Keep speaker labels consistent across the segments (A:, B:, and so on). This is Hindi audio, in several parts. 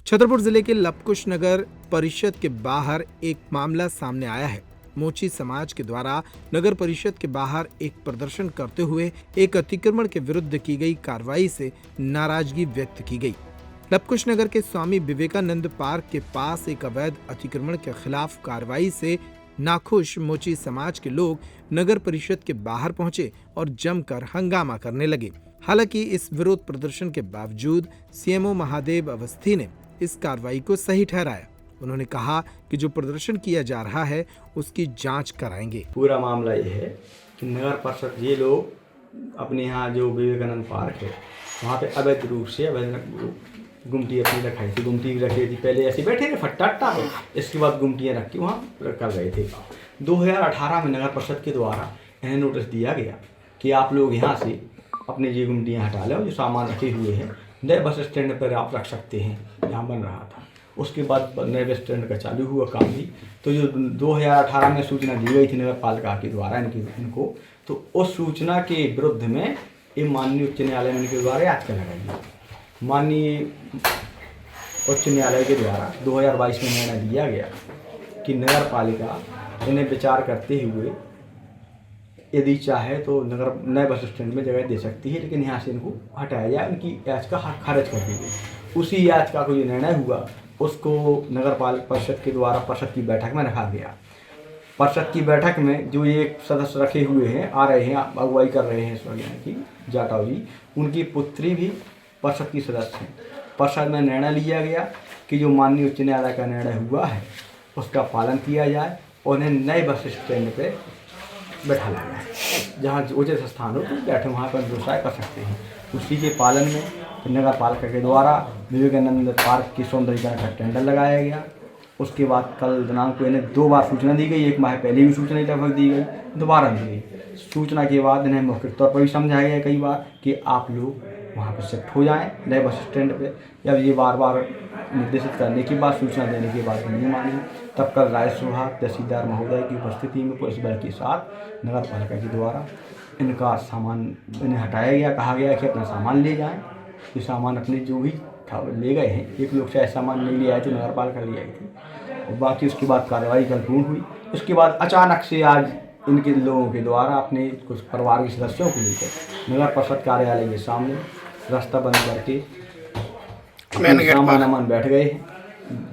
A: छतरपुर जिले के लवकुश नगर परिषद के बाहर एक मामला सामने आया है। मोची समाज के द्वारा नगर परिषद के बाहर एक प्रदर्शन करते हुए एक अतिक्रमण के विरुद्ध की गई कार्रवाई से नाराजगी व्यक्त की गई। लवकुश नगर के स्वामी विवेकानंद पार्क के पास एक अवैध अतिक्रमण के खिलाफ कार्रवाई से नाखुश मोची समाज के लोग नगर परिषद के बाहर पहुंचे और जमकर हंगामा करने लगे। हालांकि इस विरोध प्रदर्शन के बावजूद सीएमओ महादेव अवस्थी ने इस कार्रवाई को सही ठहराया। उन्होंने कहा कि जो प्रदर्शन किया जा रहा है उसकी जांच कराएंगे।
B: पूरा मामला ये है कि नगर परिषद ये लोग अपने यहाँ जो विवेकानंद पार्क है वहाँ पे अवैध रूप से गुमटी अपनी रखाई थी। गुमटी रखी थी, पहले ऐसे बैठे थे फट्टा पे, इसके बाद गुमटियाँ रख के वहाँ कर रहे थे। 2018 में नगर परिषद के द्वारा इन्हें नोटिस दिया गया कि आप लोग यहाँ से अपने ये गुमटियाँ हटा लें, जो सामान रखे हुए हैं नए बस स्टैंड पर आप रख सकते हैं, यहाँ बन रहा था। उसके बाद नए बस स्टैंड का चालू हुआ काम भी। तो जो 2018 में सूचना दी गई थी नगर पालिका के द्वारा इनको, तो उस सूचना के विरुद्ध में ये माननीय उच्च न्यायालय में इनके द्वारा याचिका लगाई गई। माननीय उच्च न्यायालय के द्वारा 2022 में निर्णय दिया गया कि नगर पालिका इन्हें विचार करते हुए यदि चाहे तो नगर नए बस स्टैंड में जगह दे सकती है, लेकिन यहाँ से इनको हटाया जाए। उनकी याचिका खारिज कर दी गई। उसी याचिका को जो निर्णय हुआ उसको नगर पालिका परिषद के द्वारा परिषद की बैठक में रखा गया। परिषद की बैठक में जो ये सदस्य रखे हुए हैं, आ रहे हैं, अगुवाई कर रहे हैं की जाटव जी, उनकी पुत्री भी परिषद की सदस्य हैं। परिषद में निर्णय लिया गया कि जो माननीय उच्च न्यायालय का निर्णय हुआ है उसका पालन किया जाए और उन्हें नए बस स्टैंड पे बैठा लाया है, जहाँ उचित स्थान हो तो बैठे वहाँ पर व्यवसाय कर सकते हैं। उसी के पालन में नगर पालिका के द्वारा विवेकानंद पार्क की सौंदर्यीकरण का टेंडर लगाया गया। उसके बाद कल दिनांक को इन्हें 2 बार सूचना दी गई। 1 माह पहले भी सूचना लगभग दी गई, दोबारा दी गई। सूचना के बाद इन्हें मौखिक तौर पर भी समझाया गया कई बार कि आप लोग वहाँ पर शिफ्ट हो जाएँ नए बस स्टैंड पे। जब ये बार बार निर्देशित करने के बाद, सूचना देने के बाद नहीं मानी, तब कल राजस्व विभाग तहसीलदार महोदय की उपस्थिति में पुलिस बल के साथ नगर पालिका के द्वारा इनका सामान इन्हें हटाया गया। कहा गया कि अपना सामान ले जाएं। ये सामान अपने जो भी था ले गए हैं। एक लोग शायद सामान नहीं ले आए थे, नगर पालिका ले आई थी। और बाकी उसके बाद कार्रवाई कल पूर्ण हुई। उसके बाद अचानक से आज इनके लोगों के द्वारा अपने कुछ परिवार के सदस्यों को लेकर नगर परिषद कार्यालय के सामने रास्ता बंद करके सामान बैठ गए हैं,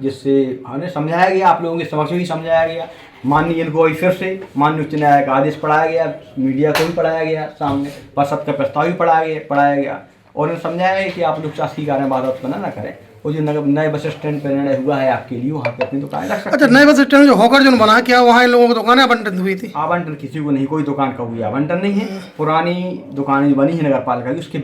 B: जिससे हमें समझाया गया, आप लोगों के समक्ष भी समझाया गया। माननीय इनको फिर से माननीय उच्च न्यायालय का आदेश पढ़ाया गया, मीडिया को भी पढ़ाया गया, सामने परिषद का प्रस्ताव भी पढ़ाया गया और उन्हें समझाया गया कि आप लोग शासकीय कार्य में बाधा उत्पन्न न करें। और जो नए बस स्टैंड पर निर्णय हुआ है आपके लिए, वहाँ पे अपनी दुकानें रख सकते हैं।
C: अच्छा, नए बस स्टैंड जो होकर जो बना, क्या वहाँ इन लोगों को दुकानें आवंटन हुई थी?
B: आवंटन किसी को नहीं, कोई दुकान का हुई आवंटन नहीं है। पुरानी दुकानें जो बनी है नगर पालिका की, उसके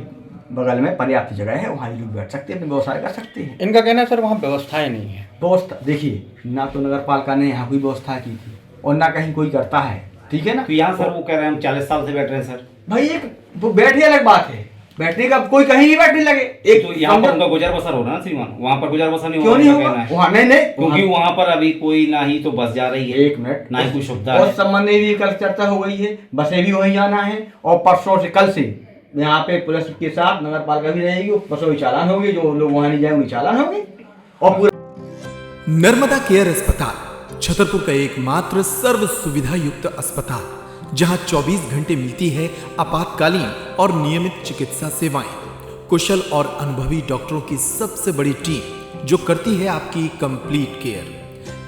B: बगल में पर्याप्त जगह है, वहाँ लोग बैठ सकते हैं, अपने व्यवसाय कर सकते हैं।
D: इनका कहना है सर वहाँ व्यवस्थाएं नहीं है।
B: व्यवस्था देखिए, ना तो नगर पालिका ने यहाँ कोई व्यवस्था की थी और ना कहीं कोई करता है, ठीक है ना।
D: तो यहाँ सर वो कह रहे हैं हम 40 साल से बैठ रहे हैं सर।
B: भाई एक वो बैठने अलग बात है, बैठने का कोई कहीं नहीं बैठने लगे। एक
D: तो यहाँ पर उनका गुजर बसर हो रहा है ना श्रीमान, वहाँ पर गुजर बसर नहीं
B: क्यों नहीं होगा वहाँ? नहीं
D: क्योंकि वहाँ पर अभी कोई ना ही तो बस जा रही है,
B: 1 मिनट,
D: ना ही कोई सुविधा है।
B: उस संबंध में भी कल चर्चा हो गई है, बसें भी वहीं जाना है और परसों से कल से यहाँ पे पुलिस के साथ नगर पालिका भी रहेगी। बसों भी चालान होंगे, जो लोग वहाँ नहीं जाए उन्हें चालान होंगे। और पूरा
A: नर्मदा केयर अस्पताल छतरपुर का एकमात्र सर्व सुविधा युक्त अस्पताल, जहां 24 घंटे मिलती है आपातकालीन और नियमित चिकित्सा सेवाएं। कुशल और अनुभवी डॉक्टरों की सबसे बड़ी टीम जो करती है आपकी कंप्लीट केयर।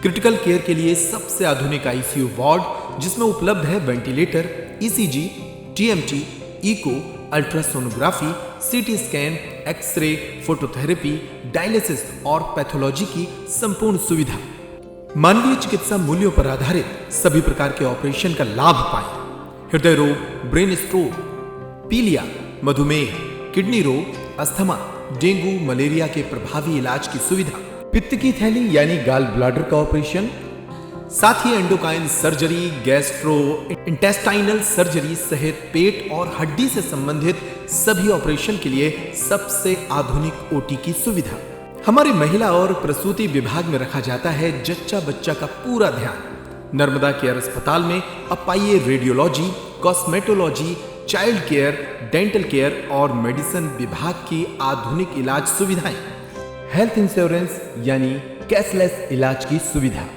A: क्रिटिकल केयर के लिए सबसे आधुनिक आईसीयू वार्ड, जिसमें उपलब्ध है ventilator, ECG, TMT, echo, ultrasonography, CT scan, x-ray, phototherapy, dialysis और पैथोलॉजी की संपूर्ण सुविधा। मानवीय चिकित्सा मूल्यों पर आधारित सभी प्रकार के ऑपरेशन का लाभ पाएं। हृदय रोग, ब्रेन स्ट्रोक, पीलिया, मधुमेह, किडनी रोग, अस्थमा, डेंगू, मलेरिया के प्रभावी इलाज की सुविधा, पित्त की थैली यानी गाल ब्लैडर का ऑपरेशन, साथ ही endocrine surgery, gastrointestinal surgery सहित पेट और हड्डी से संबंधित सभी ऑपरेशन के लिए सबसे आधुनिक ओटी की सुविधा। हमारे महिला और प्रसूति विभाग में रखा जाता है जच्चा बच्चा का पूरा ध्यान। नर्मदा केयर अस्पताल में अब पाइए radiology, cosmetology, child care, dental care और मेडिसिन विभाग की आधुनिक इलाज सुविधाएं। हेल्थ इंश्योरेंस यानी कैशलेस इलाज की सुविधा।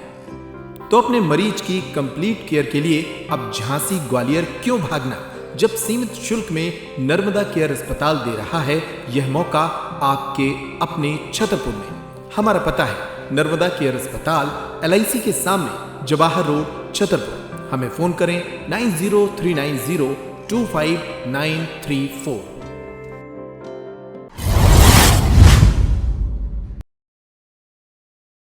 A: तो अपने मरीज की कंप्लीट केयर के लिए अब झांसी ग्वालियर क्यों भागना, जब सीमित शुल्क में नर्मदा केयर अस्पताल दे रहा है यह मौका आपके अपने छतरपुर में। हमारा पता है नर्मदा केयर अस्पताल LIC के सामने, जवाहर रोड, छतरपुर। हमें फोन करें 9039025934।